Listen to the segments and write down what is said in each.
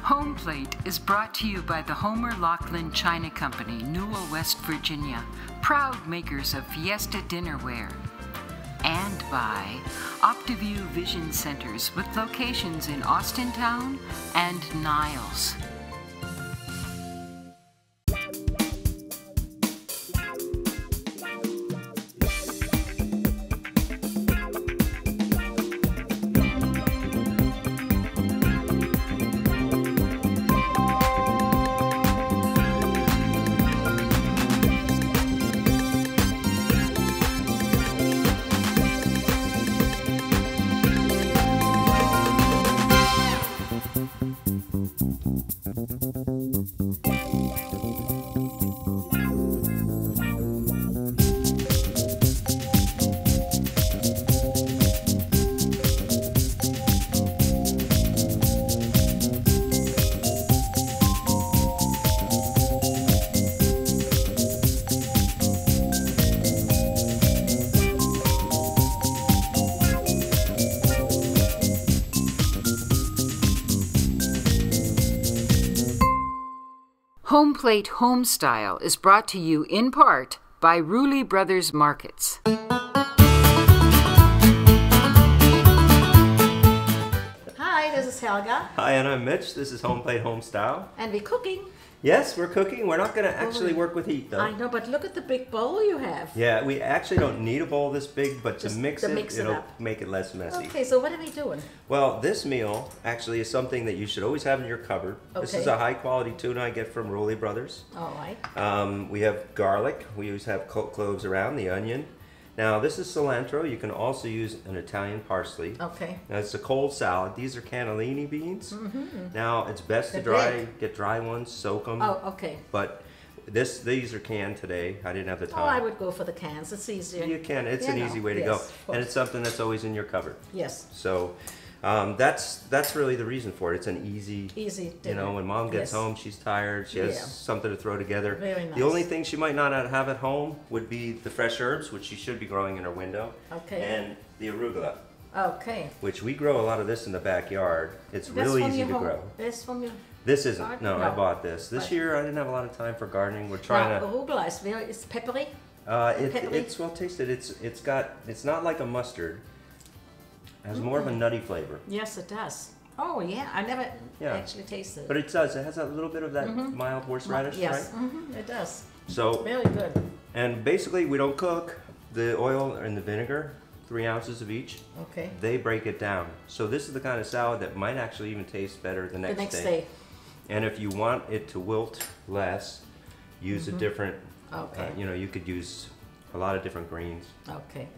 Homeplate is brought to you by the Homer Laughlin China Company, Newell, West Virginia, proud makers of Fiesta Dinnerware. And by OptiView Vision Centers with locations in Austintown and Niles. Homeplate Homestyle is brought to you in part by Rulli Brothers Markets. Hi, this is Helga. Hi, and I'm Mitch. This is Homeplate Homestyle. And we're cooking. Yes, we're cooking. We're not going to actually work with heat, though. I know, but look at the big bowl you have. Yeah, we actually don't need a bowl this big, but Just to mix to it, mix it it'll up. make it less messy. Okay, so what are we doing? Well, this meal actually is something that you should always have in your cupboard. This is Okay. a high-quality tuna I get from Rulli Brothers. All right. We have garlic. We always have cloves around, the onion. Now, this is cilantro. You can also use an Italian parsley. Okay. Now, it's a cold salad. These are cannellini beans. Now, it's best to They're get dry ones, soak them. Oh, okay. But these are canned today. I didn't have the time. Oh, I would go for the cans. It's easier. You can. It's Yeah, an no. easy way to Yes, go. of course. And it's something that's always in your cupboard. Yes. So that's really the reason for it. It's an easy dinner. when mom gets Yes. home, she's tired. She Yeah. has something to throw together. Very nice. The only thing she might not have at home would be the fresh herbs, which she should be growing in her window. Okay. And the arugula, Okay. which we grow a lot of this in the backyard. It's That's really from easy your to home. grow. That's from your... This isn't. Garden? No, No. I bought this. This Right. year I didn't have a lot of time for gardening. We're trying Now, to. arugula is very... It's peppery. Peppery? It's well tasted. It's not like a mustard. It has more of a nutty flavor. Yes, it does. Oh, yeah. I never actually tasted it. But it does. It has a little bit of that mild horseradish, Yes. right? It does. So, Very good. and basically we don't cook the oil and the vinegar, 3 ounces of each. Okay. They break it down. So this is the kind of salad that might actually even taste better the next, The next day. And if you want it to wilt less, use a different, Okay. you could use a lot of different greens. Okay.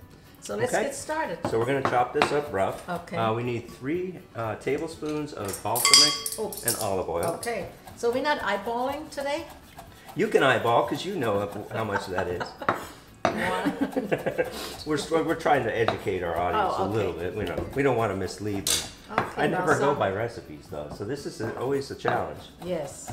So let's Okay. get started. So we're going to chop this up rough. Okay. We need 3 tablespoons of balsamic and olive oil. Okay. So we're not eyeballing today? You can eyeball because you know how much that is. We're trying to educate our audience Oh, a little bit. We don't want to mislead them. Okay, I never go balsamic. by recipes though, so this is always a challenge. Yes.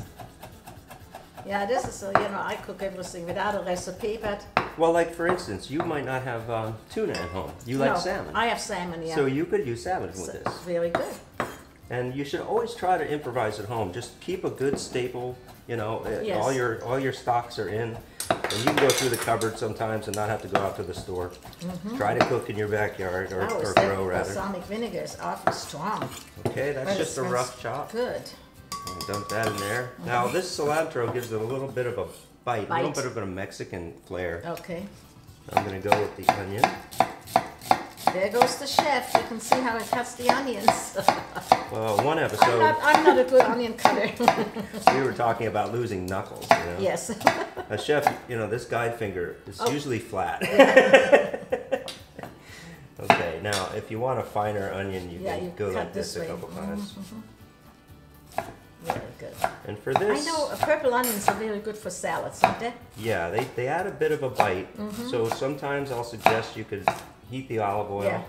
Yeah, this is, I cook everything without a recipe, but... Well, like for instance, you might not have tuna at home. You like No, salmon. I have salmon, yeah. So you could use salmon with this. Very good. And you should always try to improvise at home. Just keep a good staple, Yes. all your stocks are in. And you can go through the cupboard sometimes and not have to go out to the store. Try to cook in your backyard or grow rather. Balsamic vinegar is awfully strong. Okay, that's But just it a rough smells chop. Good. And dump that in there. Now this cilantro gives it a little bit of a bite, a little Bite. bit of a Mexican flair. Okay. I'm gonna go with the onion. There goes the chef. You can see how it cuts the onions. Well, one episode I'm not a good onion cutter. we were talking about losing knuckles. Yes. A chef, this guide finger is usually flat. Okay, now if you want a finer onion, you can go cut like this a way. couple times. Very good. And for this, I know purple onions are very good for salads, aren't they? yeah, they add a bit of a bite. So sometimes I'll suggest you could heat the olive oil. Yeah.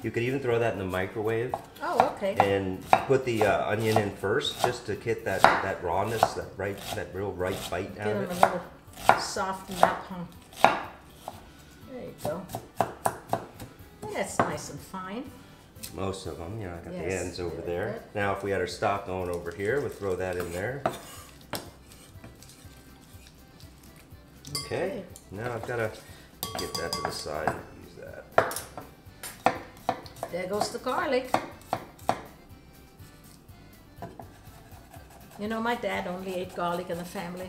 You could even throw that in the microwave Oh, okay. and put the onion in first, just to get that rawness, that real ripe bite out Get of them a it. little softened up, huh? There you go. That's nice and fine. Most of them, you know, I got the Yes, ends over very there. good. Now if we had our stock going over here, we'll throw that in there. Okay, now I've got to get that to the side and use that. There goes the garlic. You know, my dad only ate garlic in the family.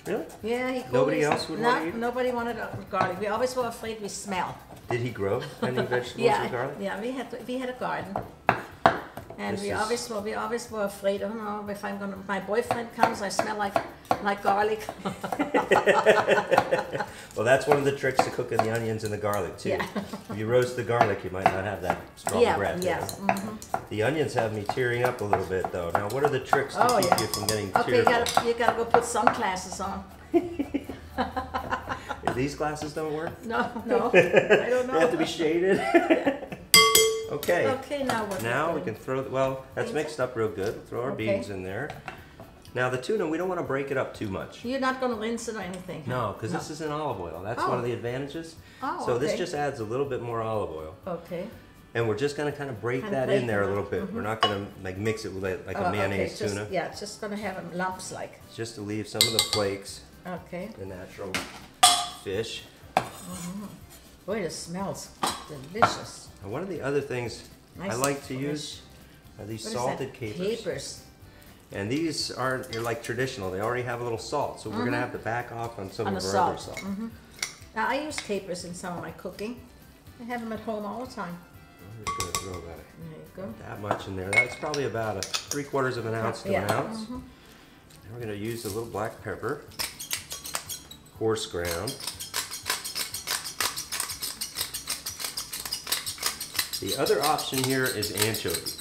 Really? Yeah, he Nobody always, else would want to eat it? Nobody wanted garlic. We always were afraid we smell. Did he grow any vegetables Yeah, with garlic? yeah, we had a garden, and we always were afraid. Oh no, if my boyfriend comes, I smell like garlic. Well, that's one of the tricks to cooking the onions and the garlic too. Yeah. If you roast the garlic, you might not have that strong breath. Yeah. The onions have me tearing up a little bit though. Now, what are the tricks to keep you from getting Okay, tearful? you gotta go put sunglasses on. These glasses don't work? No, I don't know. They have to be shaded? Okay. Okay, now what? Now we can throw, well, that's Beans mixed up real good. Throw our Okay. beans in there. Now the tuna, we don't want to break it up too much. You're not gonna rinse it or anything? No, because this is in olive oil. That's one of the advantages. Oh, So this okay. just adds a little bit more olive oil. Okay. And we're just going to kind of break that in there a little bit. We're not going to like mix it with like a mayonnaise okay. tuna. Yeah, it's just gonna have lumps like. Just to leave some of the flakes, Okay. the natural fish. Boy, it smells delicious. And one of the other things I Nice like to fresh. use are these What is salted that? capers. Capers. And these aren't, they're like traditional. They already have a little salt. So we're going to have to back off on some On of the our other salt. salt. Now I use capers in some of my cooking. I have them at home all the time. I'm just going to throw about There you go. that much in there. That's probably about a 3/4 of an ounce to an ounce. And we're going to use a little black pepper, coarse ground. The other option here is anchovy.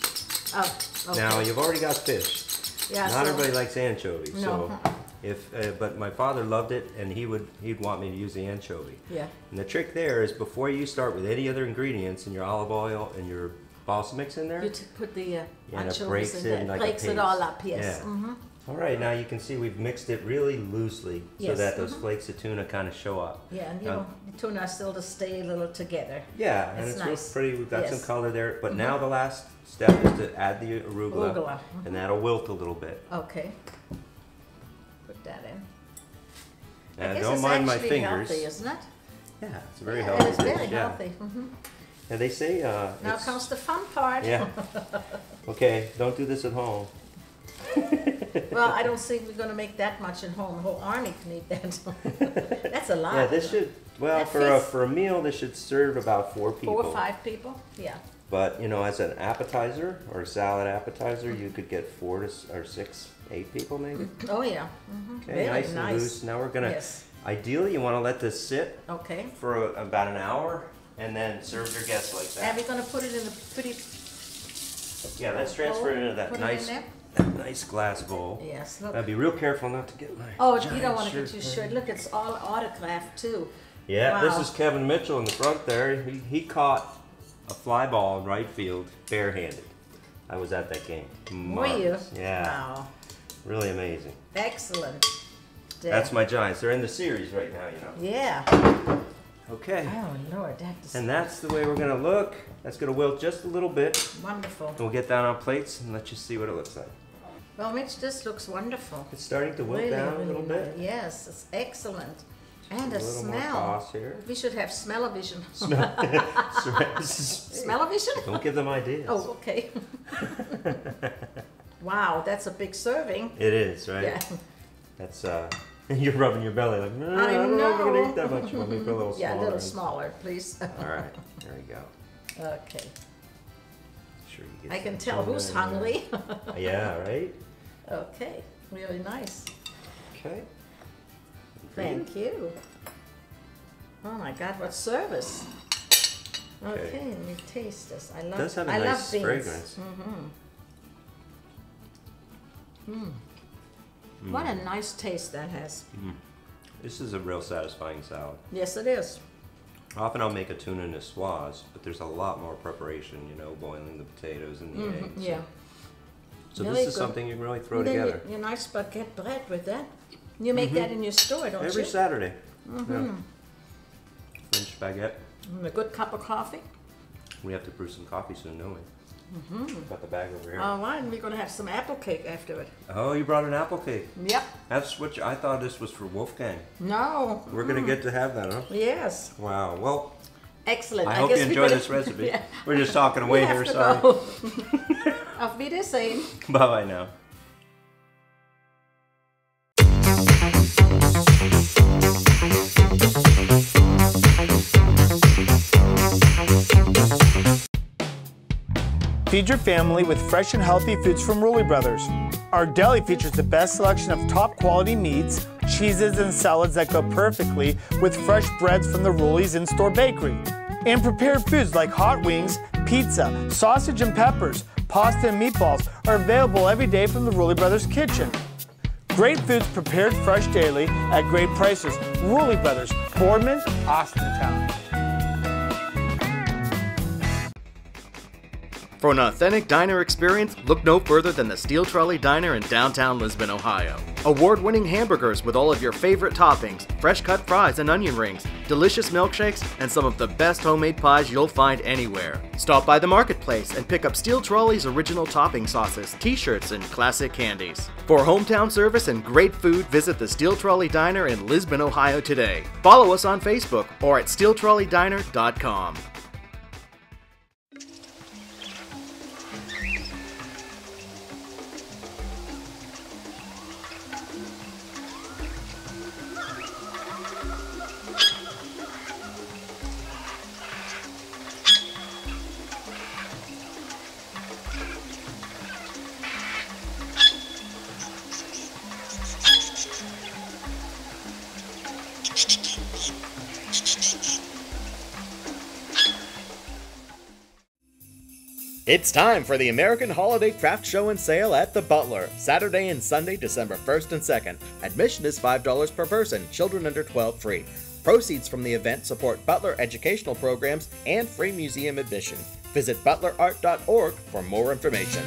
Oh, okay. Now you've already got fish. Yeah, Not so- everybody likes anchovy, No. so but my father loved it, and he'd want me to use the anchovy. Yeah. And the trick there is before you start with any other ingredients in your olive oil and your balsamics in there, You put the and it anchovies breaks in it there. like Breaks a it all paste. up, yes. Yeah. All right, now you can see we've mixed it really loosely so Yes, that those flakes of tuna kind of show up. Yeah, and you Now- know, the tuna still to stay a little together. Yeah, and It's it's nice. real pretty. We've got some Yes. color there. But now the last step is to add the arugula, Arugula, and that'll wilt a little bit. Okay. Put that in. I And guess don't it's mind my actually fingers. healthy, isn't it? Yeah, it's a very Yeah, healthy It's dish. very yeah. healthy. And they say Now it's- comes the fun part. Yeah. Okay, don't do this at home. Well, I don't think we're gonna make that much at home. The whole army can eat that. That's a lot. Yeah, this should. Well, That for fits- a meal, this should serve about 4 people. 4 or 5 people. Yeah. But you know, as an appetizer or a salad appetizer, you could get 4 to or 6, 8 people maybe. Oh yeah. Okay, Very nice and nice. loose. Now we're gonna. Yes. Ideally, you want to let this sit Okay. for about an hour, and then serve your guests like And that. we're gonna put it in a pretty. Yeah, let's transfer it into that Put it in nice, there? nice glass bowl. Yes. Look. I'd be real careful not to get my. Oh, you giant don't want to shirt get your burned. shirt. Look, it's all autographed too. Yeah, this Wow. is Kevin Mitchell in the front there. He caught a fly ball in right field barehanded. I was at that game. Were you? Marvelous. Yeah, Wow. really amazing. Excellent. There. That's my Giants. They're in the series right now, you know. Yeah. Okay, Oh Lord, that's and that's the way we're gonna look. That's gonna wilt just a little bit. wonderful. And we'll get down on plates and let you see what it looks like. Well, Mitch, this looks wonderful. It's starting to wilt Really, down a really little bit. nice. Yes, it's excellent. And A the little more smell. toss here. We should have smell-o-vision. Hey, Smell-o-vision? don't give them ideas. Oh, okay. Wow, that's a big serving. It is, right? Yeah. That's you're rubbing your belly like, "No, I don't know if we're gonna eat that much. You want me to put a little Yeah, a smaller little in?" smaller, please. All right, there we go. Okay. Sure you get I can some tell tuna who's in there. hungry. Yeah, right? Okay, really nice. Okay. Thank you. Oh my God, what service! Okay, let me taste this. It does have a I nice love beans. fragrance. What a nice taste that has. This is a real satisfying salad. Yes, it is. Often I'll make a tuna niçoise, but there's a lot more preparation, you know, boiling the potatoes and the eggs. Yeah. So Really this is good. something you can really throw And then together. your nice baguette bread with that. You make that in your store, don't Every you? Saturday. Yeah. French baguette. And a good cup of coffee. We have to brew some coffee soon, don't we? Got the bag over here. All right, and we're going to have some apple cake after it. Oh, you brought an apple cake. Yep. That's what I thought this was for Wolfgang. No. We're going to get to have that, huh? Yes. Wow. Well, excellent. I hope you enjoy this recipe. Yeah. We're just talking away here, sorry. Auf Wiedersehen. Bye-bye now. Feed your family with fresh and healthy foods from Rulli Brothers. Our deli features the best selection of top quality meats, cheeses, and salads that go perfectly with fresh breads from the Rulli's in-store bakery. And prepared foods like hot wings, pizza, sausage and peppers, pasta and meatballs are available every day from the Rulli Brothers kitchen. Great foods prepared fresh daily at great prices. Rulli Brothers, Boardman, Austintown. For an authentic diner experience, look no further than the Steel Trolley Diner in downtown Lisbon, Ohio. Award-winning hamburgers with all of your favorite toppings, fresh-cut fries and onion rings, delicious milkshakes, and some of the best homemade pies you'll find anywhere. Stop by the marketplace and pick up Steel Trolley's original topping sauces, t-shirts, and classic candies. For hometown service and great food, visit the Steel Trolley Diner in Lisbon, Ohio today. Follow us on Facebook or at steeltrolleydiner.com. It's time for the American Holiday Craft Show and Sale at the Butler, Saturday and Sunday, December 1st and 2nd. Admission is $5 per person, children under 12 free. Proceeds from the event support Butler educational programs and free museum admission. Visit butlerart.org for more information.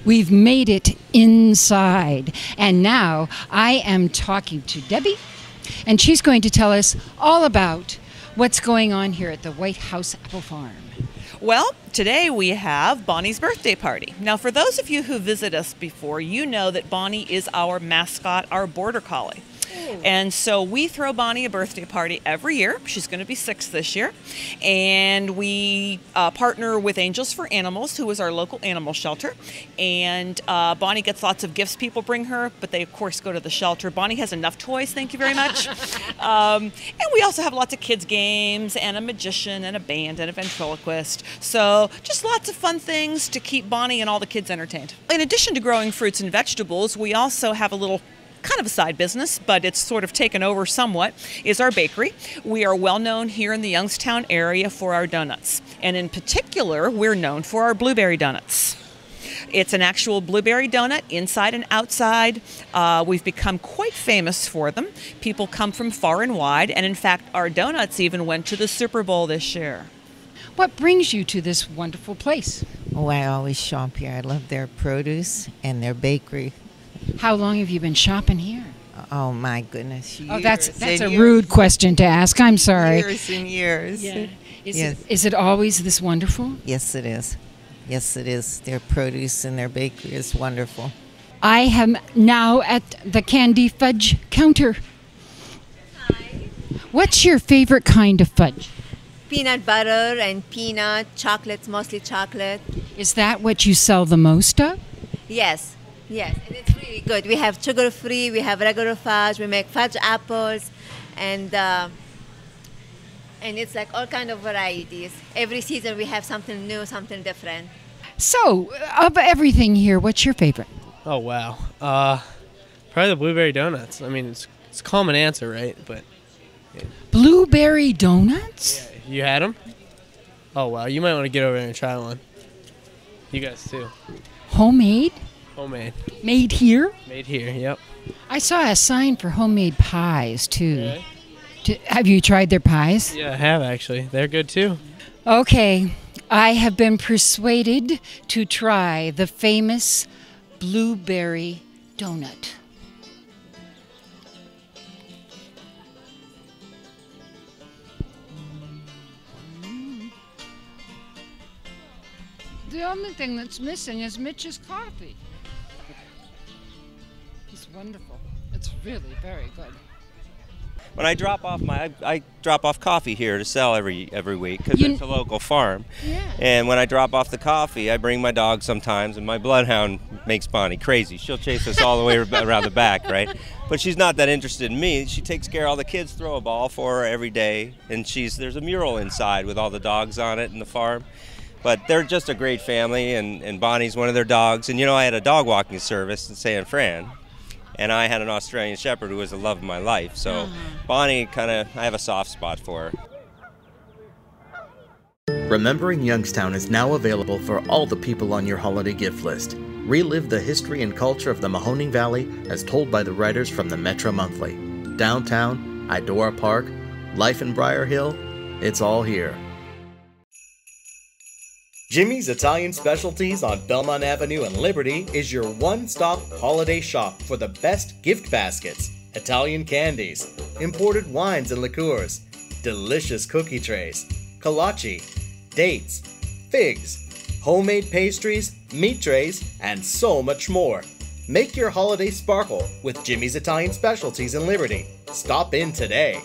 We've made it inside. And now I am talking to Debbie, and she's going to tell us all about what's going on here at the White House Apple Farm. Well, today we have Bonnie's birthday party. Now, for those of you who visit us before, you know that Bonnie is our mascot, our border collie. And so we throw Bonnie a birthday party every year. She's going to be 6 this year. And we partner with Angels for Animals, who is our local animal shelter. And Bonnie gets lots of gifts people bring her, but they, of course, go to the shelter. Bonnie has enough toys, thank you very much. And we also have lots of kids' games and a magician and a band and a ventriloquist. So just lots of fun things to keep Bonnie and all the kids entertained. In addition to growing fruits and vegetables, we also have a little kind of a side business, but it's sort of taken over somewhat, is our bakery. We are well known here in the Youngstown area for our donuts. And in particular, we're known for our blueberry donuts. It's an actual blueberry donut, inside and outside. We've become quite famous for them. People come from far and wide, and in fact, our donuts even went to the Super Bowl this year. What brings you to this wonderful place? Oh, I always shop here. I love their produce and their bakery. How long have you been shopping here? Oh, my goodness. Oh, that's a rude question to ask. I'm sorry. Years and years. Yeah. Yes. Is it always this wonderful? Yes, it is. Yes, it is. Their produce and their bakery is wonderful. I am now at the candy fudge counter. Hi. What's your favorite kind of fudge? Peanut butter and peanut, chocolates, mostly chocolate. Is that what you sell the most of? Yes, yes, and it's really good. We have sugar-free, we have regular fudge, we make fudge apples, and it's like all kind of varieties. Every season we have something new, something different. So, of everything here, what's your favorite? Oh, wow. Probably the blueberry donuts. I mean, it's a common answer, right? But Blueberry donuts? yeah, you had them? Oh, wow. You might want to get over there and try one. You guys, too. Homemade? Homemade. Made here? Made here, yep. I saw a sign for homemade pies, too. Really? Have you tried their pies? Yeah, I have, actually. They're good, too. Okay. I have been persuaded to try the famous blueberry donut. The only thing that's missing is Mitch's coffee. It's wonderful. It's really very good. When I drop off I drop off coffee here to sell every week because it's a local farm. Yeah. And when I drop off the coffee, I bring my dog sometimes, and my bloodhound makes Bonnie crazy. She'll chase us all the way around the back, right? But she's not that interested in me. She takes care of all the kids, throw a ball for her every day, and there's a mural inside with all the dogs on it in the farm. But they're just a great family, and Bonnie's one of their dogs. And I had a dog walking service in San Fran, and I had an Australian Shepherd who was the love of my life. So Bonnie I have a soft spot for her. Remembering Youngstown is now available for all the people on your holiday gift list. Relive the history and culture of the Mahoning Valley as told by the writers from the Metro Monthly. Downtown, Idora Park, life in Briar Hill, it's all here. Jimmy's Italian Specialties on Belmont Avenue and Liberty is your one-stop holiday shop for the best gift baskets, Italian candies, imported wines and liqueurs, delicious cookie trays, kolache, dates, figs, homemade pastries, meat trays, and so much more. Make your holiday sparkle with Jimmy's Italian Specialties in Liberty. Stop in today.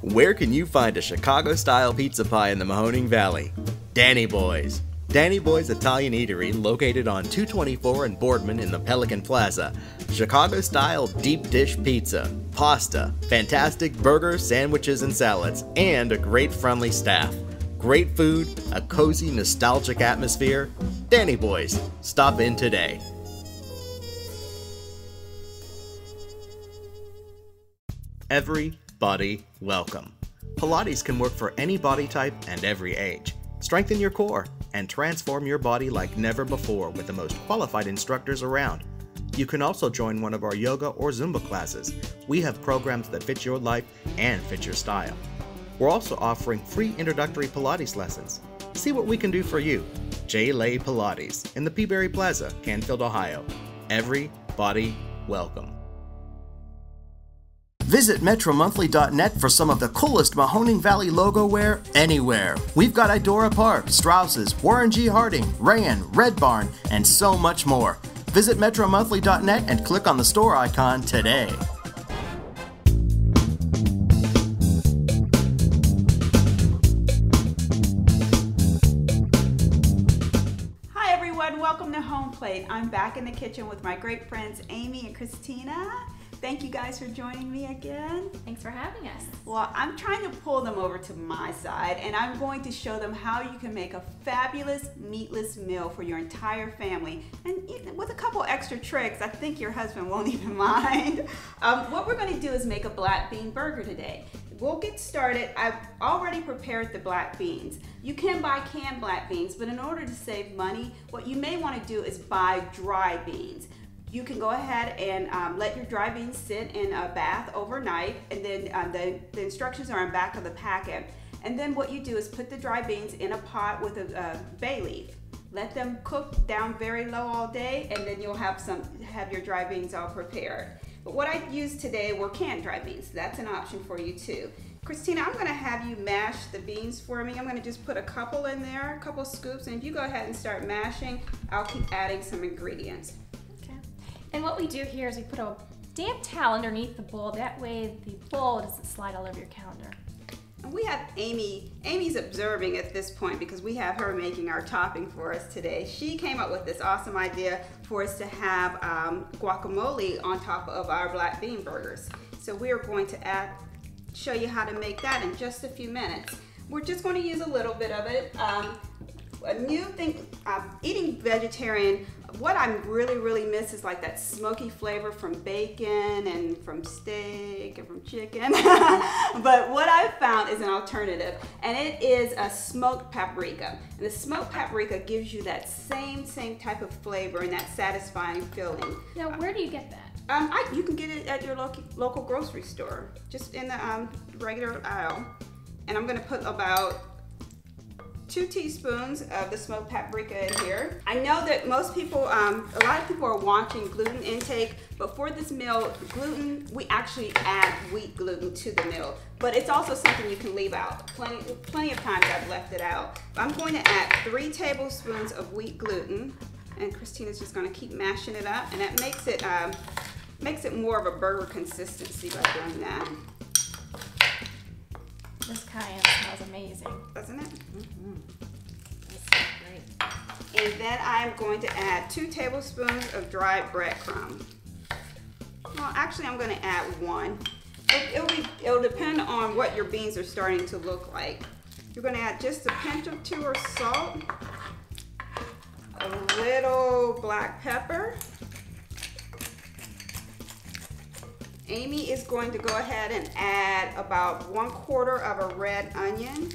Where can you find a Chicago-style pizza pie in the Mahoning Valley? Danny Boy's. Danny Boy's Italian Eatery, located on 224 and Boardman in the Pelican Plaza. Chicago-style deep dish pizza, pasta, fantastic burgers, sandwiches, and salads, and a great friendly staff. Great food, a cozy, nostalgic atmosphere. Danny Boy's. Stop in today. Everybody welcome. Pilates can work for any body type and every age. Strengthen your core and transform your body like never before with the most qualified instructors around. You can also join one of our yoga or Zumba classes. We have programs that fit your life and fit your style. We're also offering free introductory Pilates lessons. See what we can do for you. J. Lay Pilates in the Peaberry Plaza, Canfield, Ohio. Everybody welcome. Visit metromonthly.net for some of the coolest Mahoning Valley logo wear anywhere. We've got Idora Park, Straus's, Warren G. Harding, Rayan, Red Barn, and so much more. Visit metromonthly.net and click on the store icon today. Hi everyone, welcome to Homeplate. I'm back in the kitchen with my great friends Amy and Christina. Thank you guys for joining me again. Thanks for having us. Well, I'm trying to pull them over to my side, and I'm going to show them how you can make a fabulous meatless meal for your entire family. And with a couple extra tricks, I think your husband won't even mind. What we're going to do is make a black bean burger today. We'll get started. I've already prepared the black beans. You can buy canned black beans, but in order to save money, what you may want to do is buy dry beans. You can go ahead and let your dry beans sit in a bath overnight, and then the instructions are on the back of the packet. And then what you do is put the dry beans in a pot with a bay leaf. Let them cook down very low all day, and then you'll have your dry beans all prepared. But what I used today were canned dry beans. That's an option for you too. Christina, I'm gonna have you mash the beans for me. I'm gonna just put a couple in there, a couple scoops, and if you go ahead and start mashing, I'll keep adding some ingredients. Okay. And what we do here is we put a damp towel underneath the bowl. That way the bowl doesn't slide all over your counter. And we have Amy. Amy's observing at this point because we have her making our topping for us today. She came up with this awesome idea for us to have guacamole on top of our black bean burgers. So we are going to show you how to make that in just a few minutes. We're just going to use a little bit of it. A new thing, eating vegetarian, what I really miss is like that smoky flavor from bacon and from steak and from chicken. But what I've found is an alternative, and it is a smoked paprika. And the smoked paprika gives you that same type of flavor and that satisfying feeling. Now, where do you get that? You can get it at your local grocery store, just in the regular aisle. And I'm gonna put about 2 teaspoons of the smoked paprika in here. I know that most people, a lot of people are watching gluten intake, but for this meal, gluten, we actually add wheat gluten to the meal, but it's also something you can leave out. Plenty of times I've left it out. I'm going to add 3 tablespoons of wheat gluten, and Christina's just gonna keep mashing it up, and that makes it more of a burger consistency by doing that. This cayenne smells amazing. Doesn't it? Mm-hmm. That's so great. And then I'm going to add 2 tablespoons of dried breadcrumb. Well, actually I'm going to add 1. It'll depend on what your beans are starting to look like. You're going to add just a pinch or 2 of salt, a little black pepper. Amy is going to go ahead and add about 1/4 of a red onion.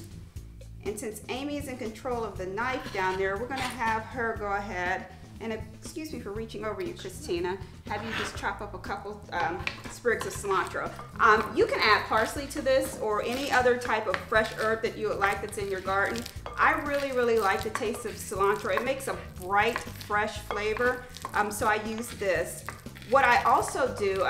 And since Amy is in control of the knife down there, we're gonna have her go ahead and, excuse me for reaching over you, Christina, have you just chop up a couple sprigs of cilantro. You can add parsley to this or any other type of fresh herb that you would like that's in your garden. I really like the taste of cilantro. It makes a bright, fresh flavor, so I use this. What I also do,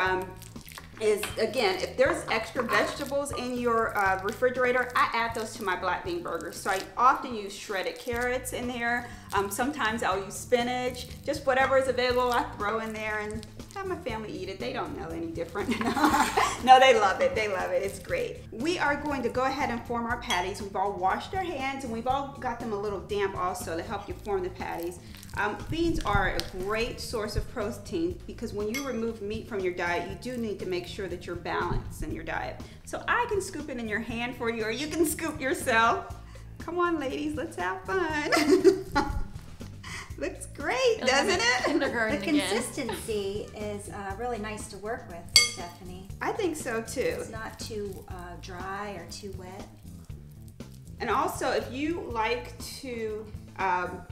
is, again, if there's extra vegetables in your refrigerator, I add those to my black bean burgers. So I often use shredded carrots in there. Sometimes I'll use spinach. Just whatever is available, I throw in there and have my family eat it. They don't know any different. No, they love it. They love it. It's great. We are going to go ahead and form our patties. We've all washed our hands and we've all got them a little damp also to help you form the patties. Beans are a great source of protein because when you remove meat from your diet, you do need to make sure that you're balanced in your diet. So I can scoop it in your hand for you, or you can scoop yourself. Come on, ladies, let's have fun. Looks great, doesn't it? The consistency is really nice to work with, Stephanie. I think so too. It's not too dry or too wet. And also, if you like to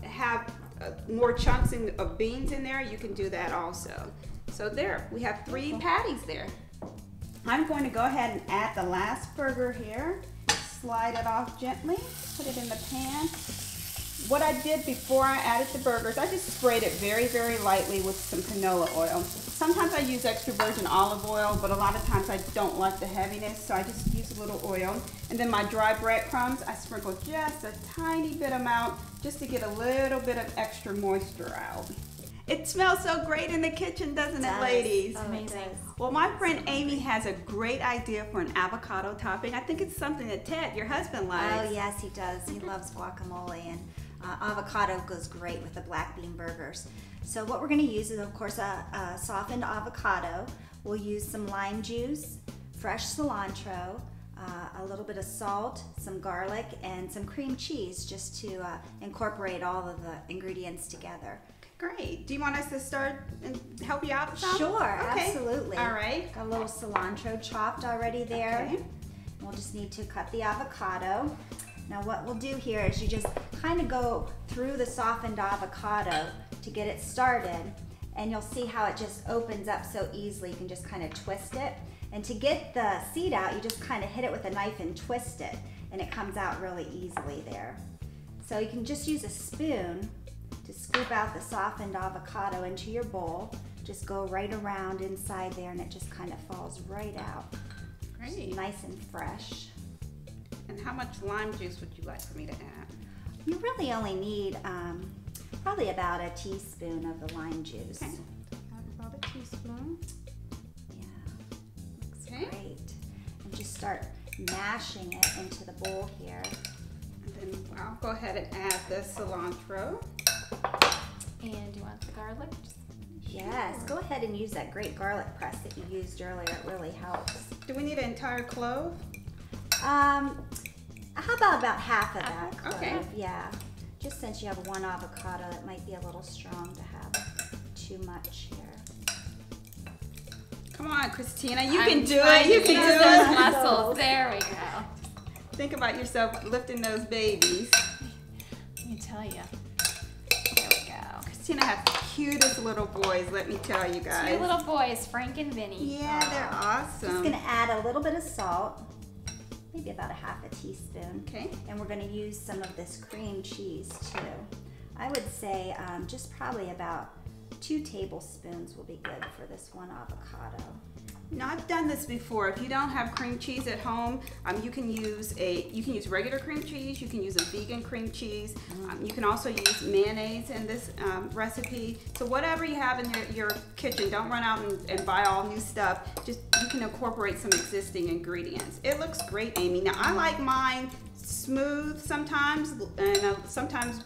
have more chunks of beans in there, you can do that also. So there, we have 3 patties there. I'm going to go ahead and add the last burger here. Slide it off gently, put it in the pan. What I did before I added the burgers, I just sprayed it very lightly with some canola oil. Sometimes I use extra virgin olive oil, but a lot of times I don't like the heaviness, so I just use a little oil. And then my dry breadcrumbs, I sprinkle just a tiny bit amount just to get a little bit of extra moisture out. It smells so great in the kitchen, doesn't it, ladies? Oh, amazing. Well, my friend Amy has a great idea for an avocado topping. I think it's something that Ted, your husband, likes. Oh, yes, he does. He loves guacamole, and avocado goes great with the black bean burgers. So what we're going to use is, of course, a softened avocado. We'll use some lime juice, fresh cilantro, a little bit of salt, some garlic, and some cream cheese just to incorporate all of the ingredients together. Great. Do you want us to start and help you out with some? Sure, okay. Absolutely. All right. Got a little cilantro chopped already there. Okay. We'll just need to cut the avocado. Now what we'll do here is you just kind of go through the softened avocado to get it started, and you'll see how it just opens up so easily. You can just kind of twist it. And to get the seed out, you just kind of hit it with a knife and twist it, and it comes out really easily there. So you can just use a spoon to scoop out the softened avocado into your bowl. Just go right around inside there, and it just kind of falls right out. Great. Just nice and fresh. And how much lime juice would you like for me to add? You really only need probably about a teaspoon of the lime juice. Okay. About a teaspoon. Yeah, looks Okay. great. And just start mashing it into the bowl here. And then I'll go ahead and add the cilantro. And do you want the garlic? Yes, go ahead and use that great garlic press that you used earlier. It really helps. Do we need an entire clove? How about half of that clove? Okay. Yeah. Just since you have one avocado, it might be a little strong to have too much here. Come on, Christina, you I'm can do trying it. You to can use do those it. muscles. There we go. Think about yourself lifting those babies. Let me tell you. There we go. Christina has the cutest little boys, let me tell you guys. Two little boys, Frank and Vinny. Yeah, they're awesome. Just gonna add a little bit of salt, maybe about a half a teaspoon. Okay. And we're gonna use some of this cream cheese too. I would say just probably about 2 tablespoons will be good for this one avocado. Now I've done this before. If you don't have cream cheese at home, you can use regular cream cheese. You can use a vegan cream cheese. You can also use mayonnaise in this recipe. So whatever you have in your kitchen, don't run out and buy all new stuff. Just you can incorporate some existing ingredients. It looks great, Amy. Now I like mine smooth sometimes, and sometimes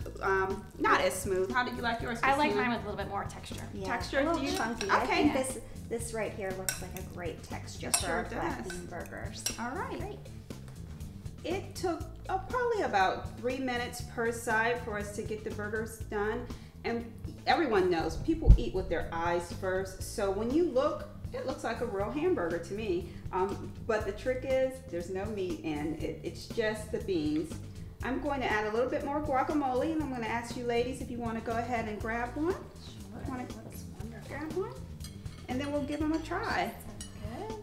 not as smooth. How did you like yours, I Christina? like mine with a little bit more texture. Yeah, Texture, a little do you? chunky. Okay. I think this right here looks like a great texture for our black bean burgers. All right. Great. It took probably about 3 minutes per side for us to get the burgers done. And everyone knows people eat with their eyes first. So when you look, it looks like a real hamburger to me. But the trick is there's no meat in it. It's just the beans. I'm going to add a little bit more guacamole, and I'm going to ask you ladies if you want to go ahead and grab one. Sure. Want to grab one? And then we'll give them a try. Good.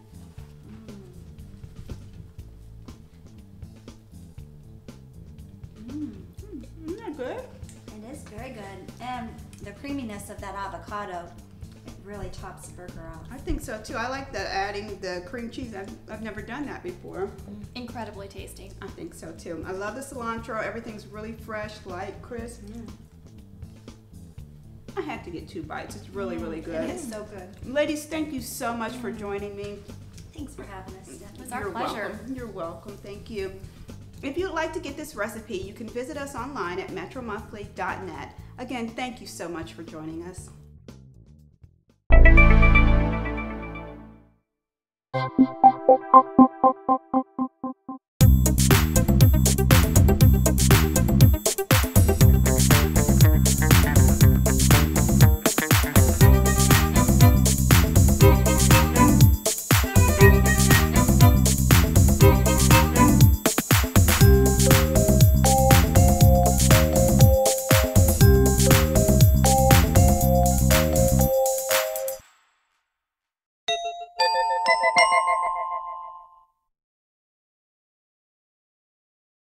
Isn't that good? It is very good. And the creaminess of that avocado, it really tops the burger off. I think so too. I like adding the cream cheese. I've never done that before. Incredibly tasty. I think so too. I love the cilantro. Everything's really fresh, light, crisp. I had to get 2 bites. It's really, really good. It is so good. Ladies, thank you so much for joining me. Thanks for having us, Stephanie. It was our You're pleasure. welcome. You're welcome. Thank you. If you'd like to get this recipe, you can visit us online at metromonthly.net. Again, thank you so much for joining us.